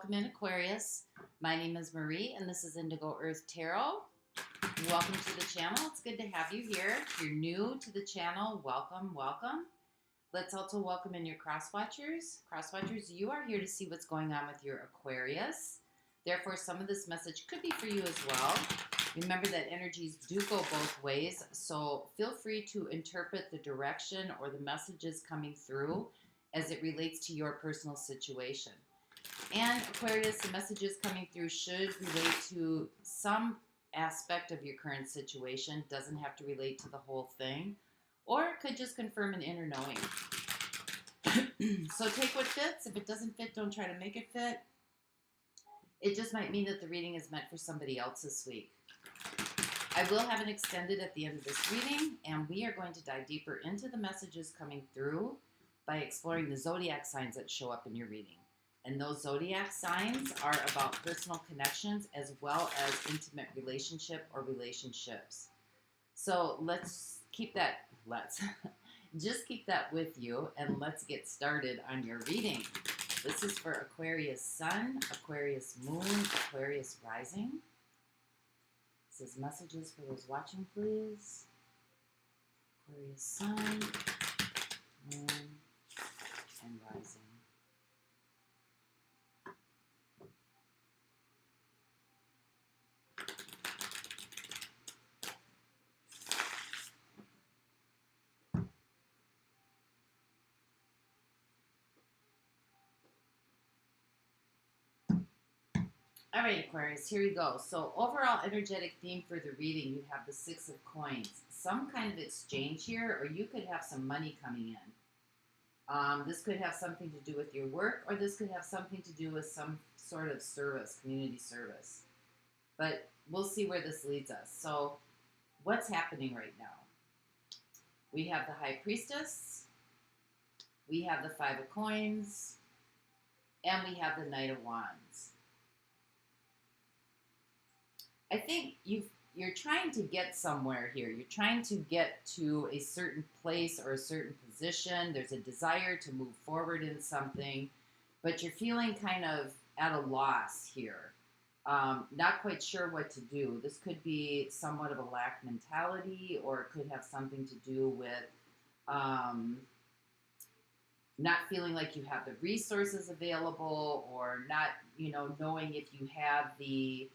Welcome in, Aquarius. My name is Marie, and this is Indigo Earth Tarot. Welcome to the channel. It's good to have you here. If you're new to the channel, welcome, welcome. Let's also welcome in your cross-watchers. Cross-watchers, you are here to see what's going on with your Aquarius. Therefore, some of this message could be for you as well. Remember that energies do go both ways, so feel free to interpret the direction or the messages coming through as it relates to your personal situation. And Aquarius, the messages coming through should relate to some aspect of your current situation. Doesn't have to relate to the whole thing, or it could just confirm an inner knowing. So take what fits. If it doesn't fit, don't try to make it fit. It just might mean that the reading is meant for somebody else this week. I will have an extended at the end of this reading, and we are going to dive deeper into the messages coming through by exploring the zodiac signs that show up in your reading. And those zodiac signs are about personal connections as well as intimate relationship or relationships. So let's just keep that with you, and let's get started on your reading. This is for Aquarius Sun, Aquarius Moon, Aquarius Rising. This is messages for those watching, please. Aquarius Sun, Moon, and Rising. All right, Aquarius, here we go. So overall energetic theme for the reading, you have the Six of Coins. Some kind of exchange here, or you could have some money coming in. This could have something to do with your work, or this could have something to do with some sort of service, community service. But we'll see where this leads us. So what's happening right now? We have the High Priestess, we have the Five of Coins, and we have the Knight of Wands. I think you're trying to get somewhere here. You're trying to get to a certain place or a certain position. There's a desire to move forward in something, but you're feeling kind of at a loss here. Not quite sure what to do. This could be somewhat of a lack mentality, or it could have something to do with not feeling like you have the resources available, or not, knowing if you have the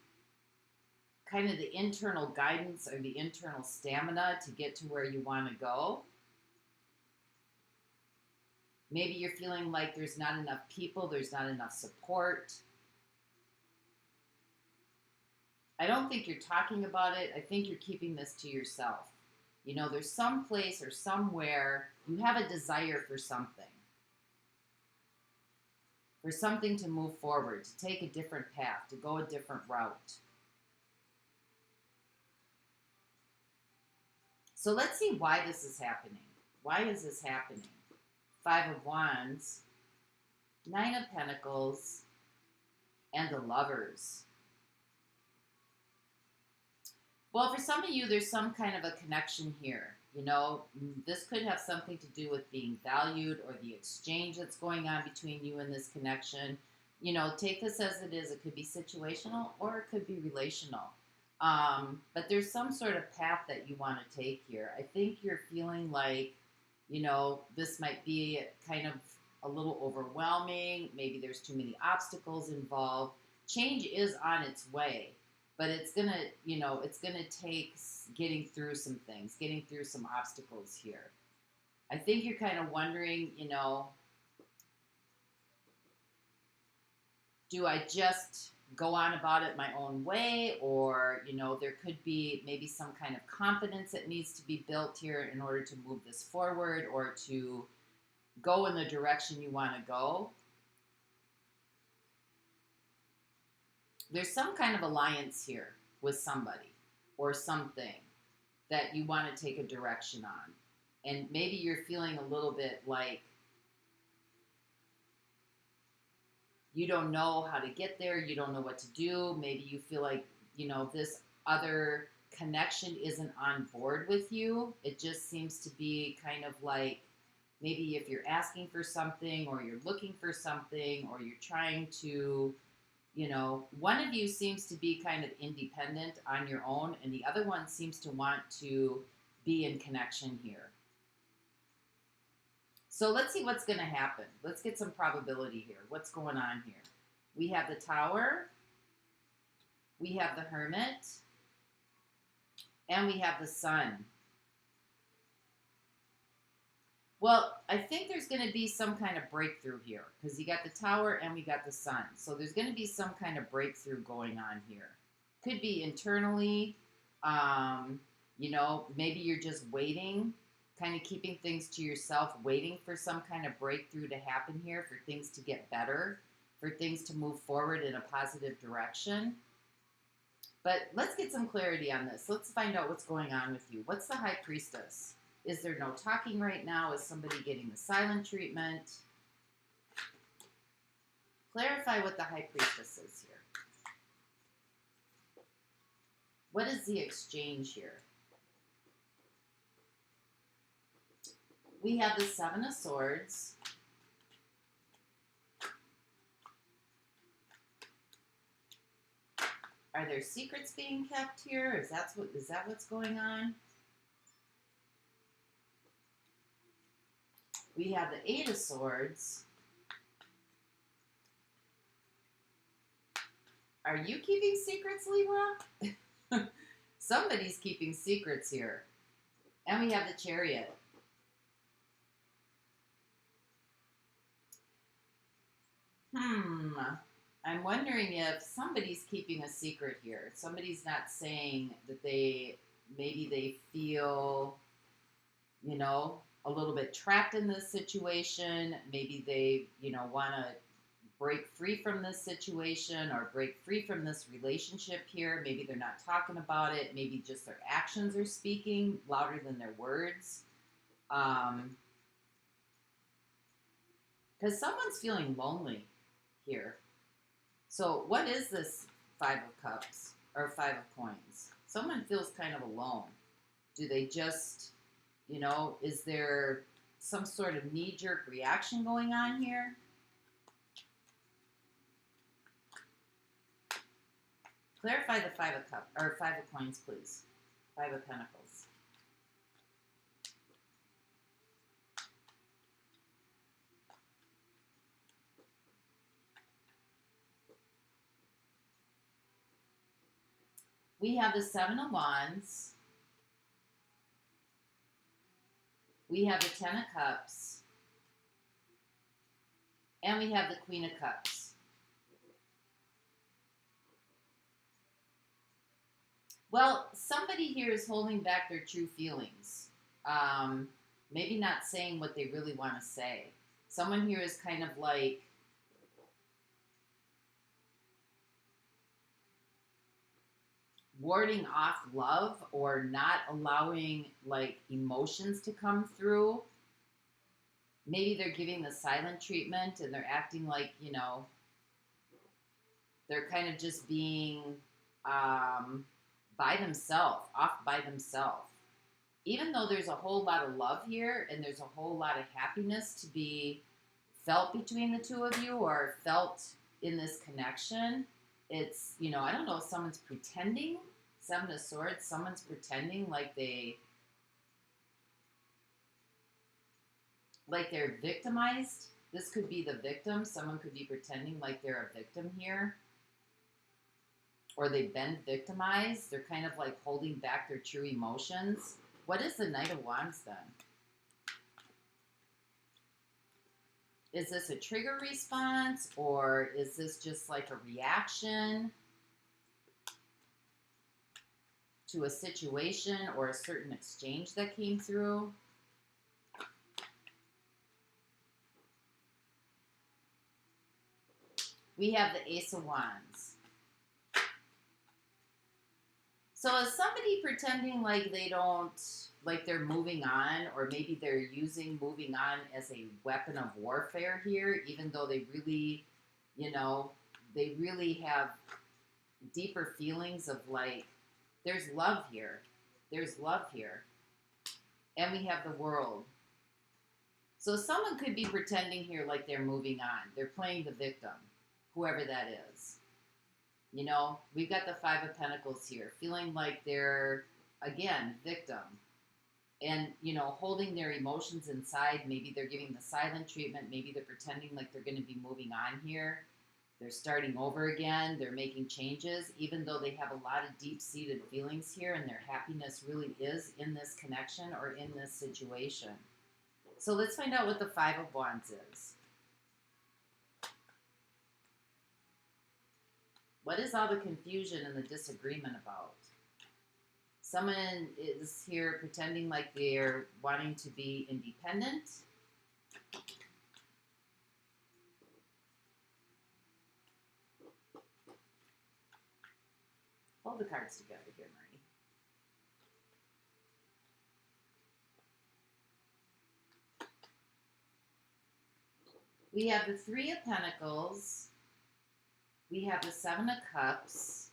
kind of the internal guidance or the internal stamina to get to where you want to go. Maybe you're feeling like there's not enough people, there's not enough support. I don't think you're talking about it. I think you're keeping this to yourself. There's some place or somewhere you have a desire for something to move forward, to take a different path, to go a different route. So let's see why this is happening. Why is this happening? Five of Wands, Nine of Pentacles, and the Lovers. Well, for some of you, there's some kind of a connection here. This could have something to do with being valued or the exchange that's going on between you and this connection. Take this as it is. It could be situational or it could be relational. But there's some sort of path that you want to take here. I think you're feeling like, this might be kind of a little overwhelming. Maybe there's too many obstacles involved. Change is on its way, but it's gonna take getting through some things, getting through some obstacles here. I think you're kind of wondering, do I just go on about it my own way, or there could be maybe some kind of confidence that needs to be built here in order to move this forward or to go in the direction you want to go. There's some kind of alliance here with somebody or something that you want to take a direction on, and maybe you're feeling a little bit like you don't know how to get there, you don't know what to do. Maybe you feel like, this other connection isn't on board with you. It just seems to be kind of like, maybe if you're asking for something or you're looking for something or you're trying to You know, one of you seems to be kind of independent on your own, and the other one seems to want to be in connection here. So let's see what's going to happen. Let's get some probability here. What's going on here? We have the Tower, we have the Hermit, and we have the Sun. Well, I think there's going to be some kind of breakthrough here because you got the Tower and we got the Sun. So there's going to be some kind of breakthrough going on here. Could be internally, you know, maybe you're just waiting, kind of keeping things to yourself, waiting for some kind of breakthrough to happen here, for things to get better, for things to move forward in a positive direction. But let's get some clarity on this. Let's find out what's going on with you. What's the High Priestess? Is there no talking right now? Is somebody getting the silent treatment? Clarify what the High Priestess is here. What is the exchange here? We have the Seven of Swords. Are there secrets being kept here? Is that what's going on? We have the Eight of Swords. Are you keeping secrets, Libra? Somebody's keeping secrets here. And we have the Chariot. I'm wondering if somebody's keeping a secret here. Somebody's not saying that maybe they feel, you know, a little bit trapped in this situation. Maybe they, you know, want to break free from this situation or break free from this relationship here. Maybe they're not talking about it. Maybe just their actions are speaking louder than their words. Because someone's feeling lonely here. So what is this Five of Cups or Five of Coins? Someone feels kind of alone. Do they just, you know, is there some sort of knee-jerk reaction going on here? Clarify the Five of Cups or Five of Coins, please. Five of Pentacles. We have the Seven of Wands. We have the Ten of Cups. And we have the Queen of Cups. Well, somebody here is holding back their true feelings. Maybe not saying what they really want to say. Someone here is kind of like warding off love or not allowing like emotions to come through. Maybe they're giving the silent treatment and they're acting like, you know, they're kind of just being by themselves, off by themselves. Even though there's a whole lot of love here and there's a whole lot of happiness to be felt between the two of you or felt in this connection, it's, you know, I don't know if someone's pretending. Seven of Swords, someone's pretending like they're victimized. This could be the victim. Someone could be pretending like they're a victim here. Or they've been victimized. They're kind of like holding back their true emotions. What is the Knight of Wands then? Is this a trigger response or is this just like a reaction to a situation or a certain exchange that came through? We have the Ace of Wands. So is somebody pretending like they don't, like they're moving on, or maybe they're using moving on as a weapon of warfare here, even though they really, you know, they really have deeper feelings of like, there's love here. There's love here. And we have the World. So someone could be pretending here like they're moving on. They're playing the victim, whoever that is. You know, we've got the Five of Pentacles here, feeling like they're, again, victim. And, you know, holding their emotions inside. Maybe they're giving the silent treatment. Maybe they're pretending like they're going to be moving on here. They're starting over again. They're making changes, even though they have a lot of deep-seated feelings here, and their happiness really is in this connection or in this situation. So let's find out what the Five of Wands is. What is all the confusion and the disagreement about? Someone is here pretending like they're wanting to be independent. Hold the cards together here, Marie. We have the Three of Pentacles. We have the Seven of Cups.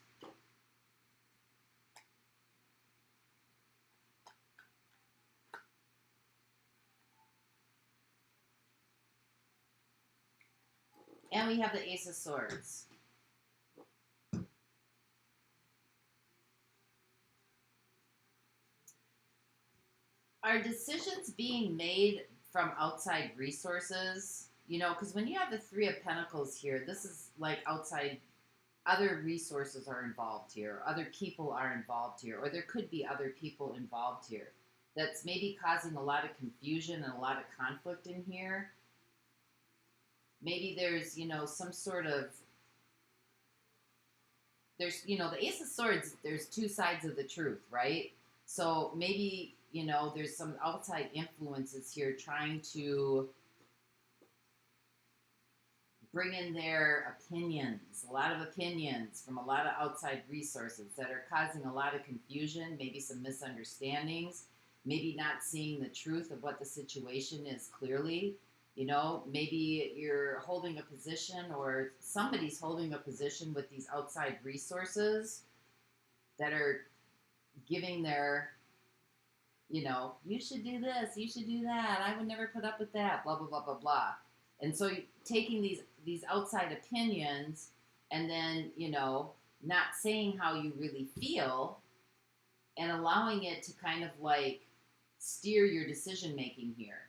And we have the Ace of Swords. Are decisions being made from outside resources? You know, because when you have the Three of Pentacles here, this is like outside, other resources are involved here, other people are involved here, or there could be other people involved here. That's maybe causing a lot of confusion and a lot of conflict in here. Maybe there's, you know, some sort of, there's, you know, the Ace of Swords, there's two sides of the truth, right? So maybe, you know, there's some outside influences here trying to bring in their opinions, a lot of opinions from a lot of outside resources that are causing a lot of confusion, maybe some misunderstandings, maybe not seeing the truth of what the situation is clearly. You know, maybe you're holding a position or somebody's holding a position with these outside resources that are giving their, you know, you should do this, you should do that, I would never put up with that, blah, blah, blah, blah, blah. And so taking these outside opinions and then, you know, not saying how you really feel and allowing it to kind of like steer your decision making here.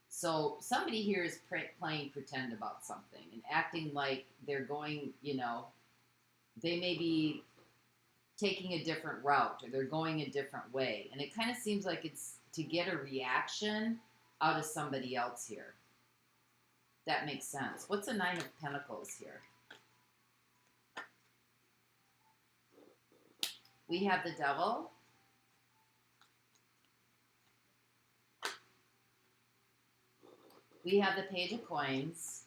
So somebody here is playing pretend about something and acting like they're going, you know, they may be taking a different route or they're going a different way. And it kind of seems like it's to get a reaction out of somebody else here. That makes sense. What's a Nine of Pentacles here? We have the Devil. We have the Page of Coins.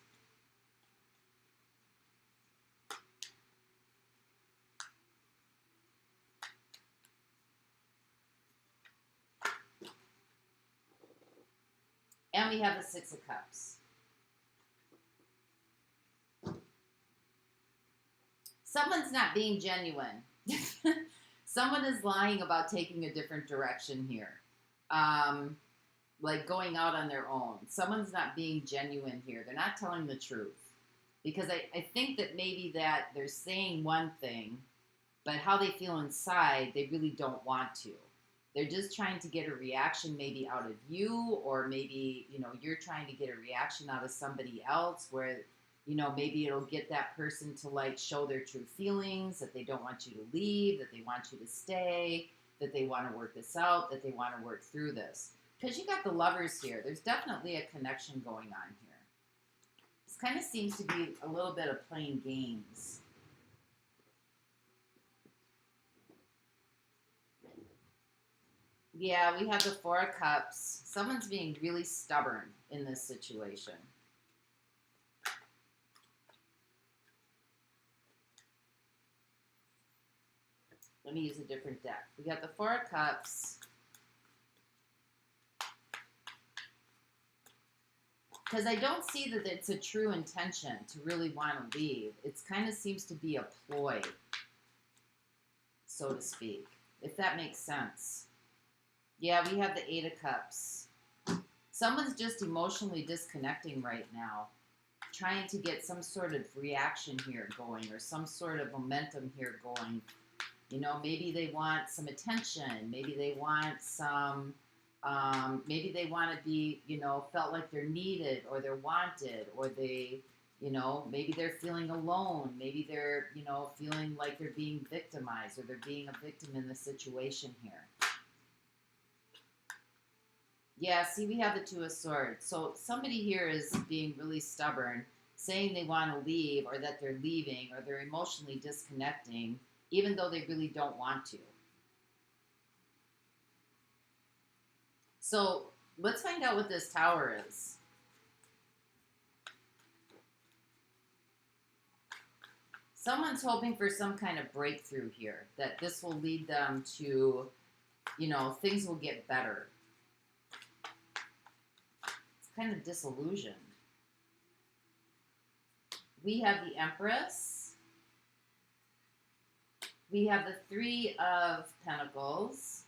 And we have the Six of Cups. Someone's not being genuine. Someone is lying about taking a different direction here. Like going out on their own. Someone's not being genuine here. They're not telling the truth. Because I think that maybe that they're saying one thing, but how they feel inside, they really don't want to. They're just trying to get a reaction maybe out of you, or maybe, you know, you're trying to get a reaction out of somebody else where, you know, maybe it'll get that person to like show their true feelings, that they don't want you to leave, that they want you to stay, that they want to work this out, that they want to work through this. Because you got the Lovers here. There's definitely a connection going on here. This kind of seems to be a little bit of playing games. Yeah, we have the Four of Cups. Someone's being really stubborn in this situation. Let me use a different deck. We got the Four of Cups. Because I don't see that it's a true intention to really want to leave. It kind of seems to be a ploy, so to speak, if that makes sense. Yeah, we have the Eight of Cups. Someone's just emotionally disconnecting right now, trying to get some sort of reaction here going, or some sort of momentum here going. You know, maybe they want some attention. Maybe they want some, maybe they want to be, you know, felt like they're needed or they're wanted, or they, you know, maybe they're feeling alone. Maybe they're, you know, feeling like they're being victimized, or they're being a victim in the situation here. Yeah, see, we have the Two of Swords. So somebody here is being really stubborn, saying they want to leave, or that they're leaving, or they're emotionally disconnecting, even though they really don't want to. So let's find out what this Tower is. Someone's hoping for some kind of breakthrough here, that this will lead them to, you know, things will get better. Kind of disillusioned. We have the Empress. We have the Three of Pentacles.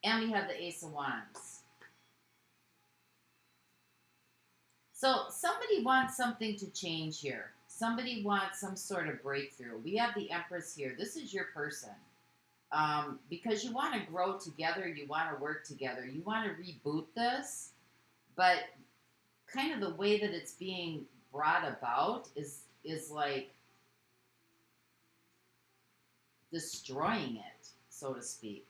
And we have the Ace of Wands. So somebody wants something to change here. Somebody wants some sort of breakthrough. We have the Empress here. This is your person. Because you want to grow together. You want to work together. You want to reboot this. But kind of the way that it's being brought about is like destroying it, so to speak.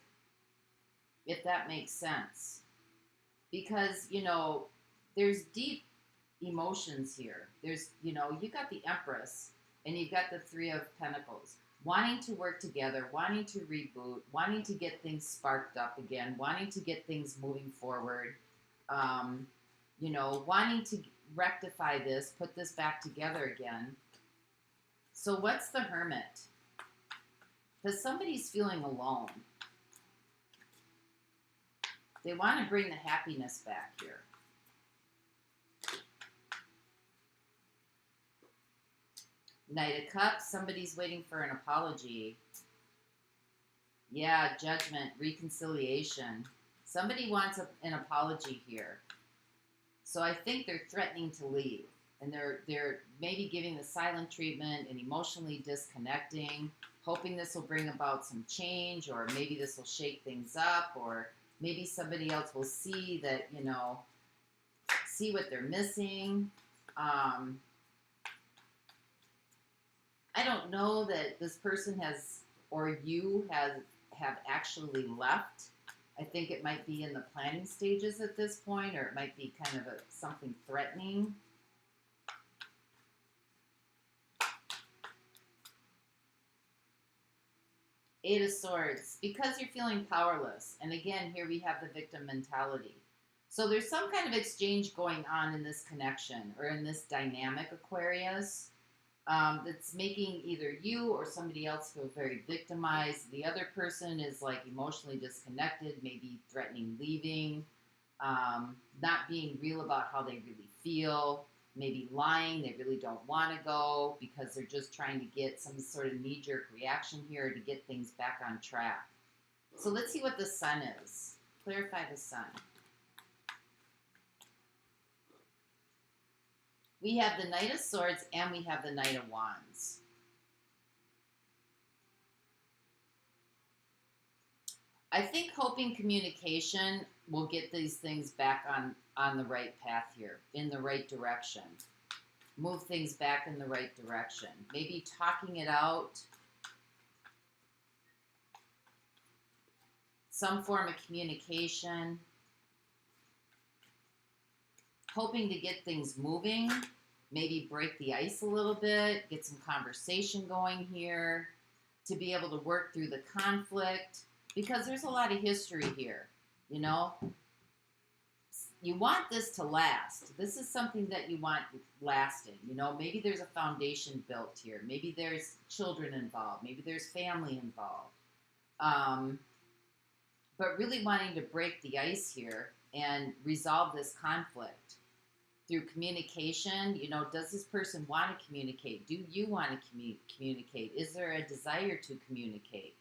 If that makes sense. Because, you know, there's deep emotions here. There's, you know, you got the Empress and you've got the Three of Pentacles, wanting to work together, wanting to reboot, wanting to get things sparked up again, wanting to get things moving forward, you know, wanting to rectify this, put this back together again. So what's the Hermit? Because somebody's feeling alone. They want to bring the happiness back here. Knight of Cups, somebody's waiting for an apology. Yeah, Judgment, reconciliation. Somebody wants an apology here. So I think they're threatening to leave. And they're maybe giving the silent treatment and emotionally disconnecting, hoping this will bring about some change, or maybe this will shake things up, or maybe somebody else will see that, you know, see what they're missing. I don't know that this person has, or you have actually left. I think it might be in the planning stages at this point, or it might be kind of something threatening. Eight of Swords, because you're feeling powerless. And again, here we have the victim mentality. So there's some kind of exchange going on in this connection, or in this dynamic, Aquarius. That's making either you or somebody else feel very victimized. The other person is like emotionally disconnected, maybe threatening leaving, not being real about how they really feel, maybe lying, they really don't want to go because they're just trying to get some sort of knee-jerk reaction here to get things back on track. So let's see what the Sun is. Clarify the Sun. We have the Knight of Swords and we have the Knight of Wands. I think hoping communication will get these things back on the right path here, in the right direction. Move things back in the right direction. Maybe talking it out. Some form of communication. Hoping to get things moving, maybe break the ice a little bit, get some conversation going here, to be able to work through the conflict, because there's a lot of history here, you know. You want this to last. This is something that you want lasting, you know. Maybe there's a foundation built here. Maybe there's children involved. Maybe there's family involved. But really wanting to break the ice here and resolve this conflict through communication, you know, does this person want to communicate? Do you want to communicate? Is there a desire to communicate?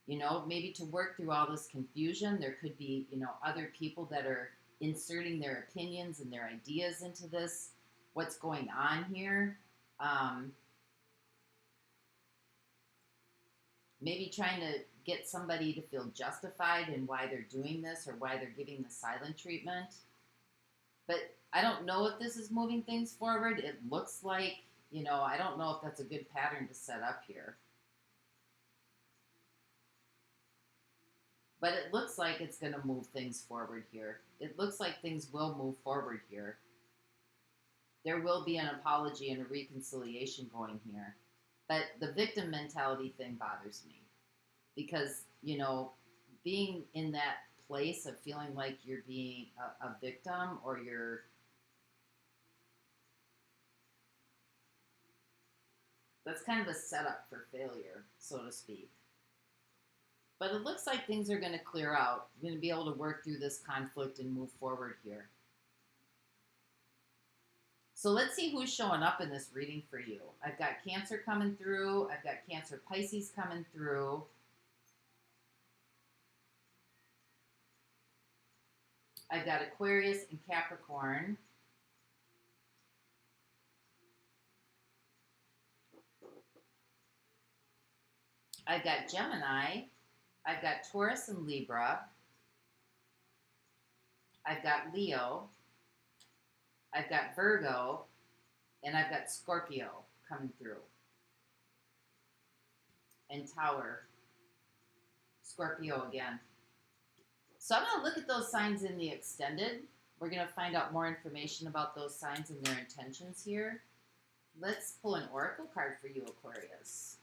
You know, maybe to work through all this confusion, there could be, you know, other people that are inserting their opinions and their ideas into this. What's going on here? Maybe trying to get somebody to feel justified in why they're doing this or why they're giving the silent treatment. But I don't know if this is moving things forward. It looks like, you know, I don't know if that's a good pattern to set up here. But it looks like it's going to move things forward here. It looks like things will move forward here. There will be an apology and a reconciliation going here. But the victim mentality thing bothers me. Because, you know, being in that place of feeling like you're being a victim or you're... That's kind of a setup for failure, so to speak. But it looks like things are going to clear out. You're going to be able to work through this conflict and move forward here. So let's see who's showing up in this reading for you. I've got Cancer coming through. I've got Cancer Pisces coming through. I've got Aquarius and Capricorn. I've got Gemini. I've got Taurus and Libra. I've got Leo. I've got Virgo. And I've got Scorpio coming through. And Tower. Scorpio again. So I'm going to look at those signs in the extended. We're going to find out more information about those signs and their intentions here. Let's pull an oracle card for you, Aquarius.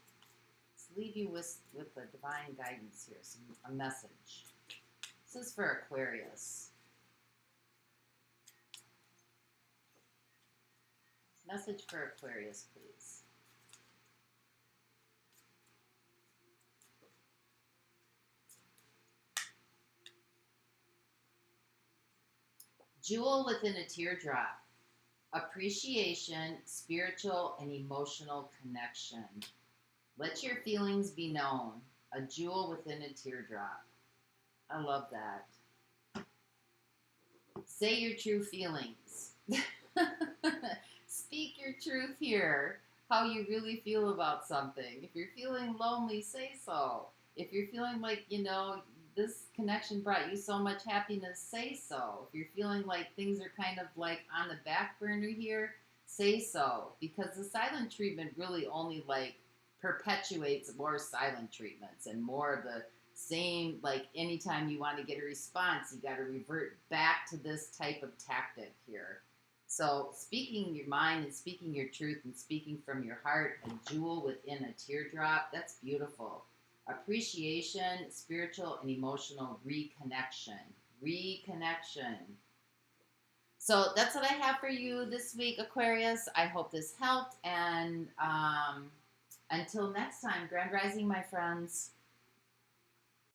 Let's leave you with the divine guidance here, a message. This is for Aquarius. Message for Aquarius, please. Jewel within a teardrop. Appreciation, spiritual, and emotional connection. Let your feelings be known. A jewel within a teardrop. I love that. Say your true feelings. Speak your truth here. How you really feel about something. If you're feeling lonely, say so. If you're feeling like, you know, this connection brought you so much happiness, say so. If you're feeling like things are kind of like on the back burner here, say so. Because the silent treatment really only like perpetuates more silent treatments and more of the same, like anytime you want to get a response, you got to revert back to this type of tactic here. So speaking your mind and speaking your truth and speaking from your heart, a jewel within a teardrop, that's beautiful. Appreciation, spiritual, and emotional reconnection. Reconnection. So that's what I have for you this week, Aquarius. I hope this helped. And until next time, Grand Rising, my friends.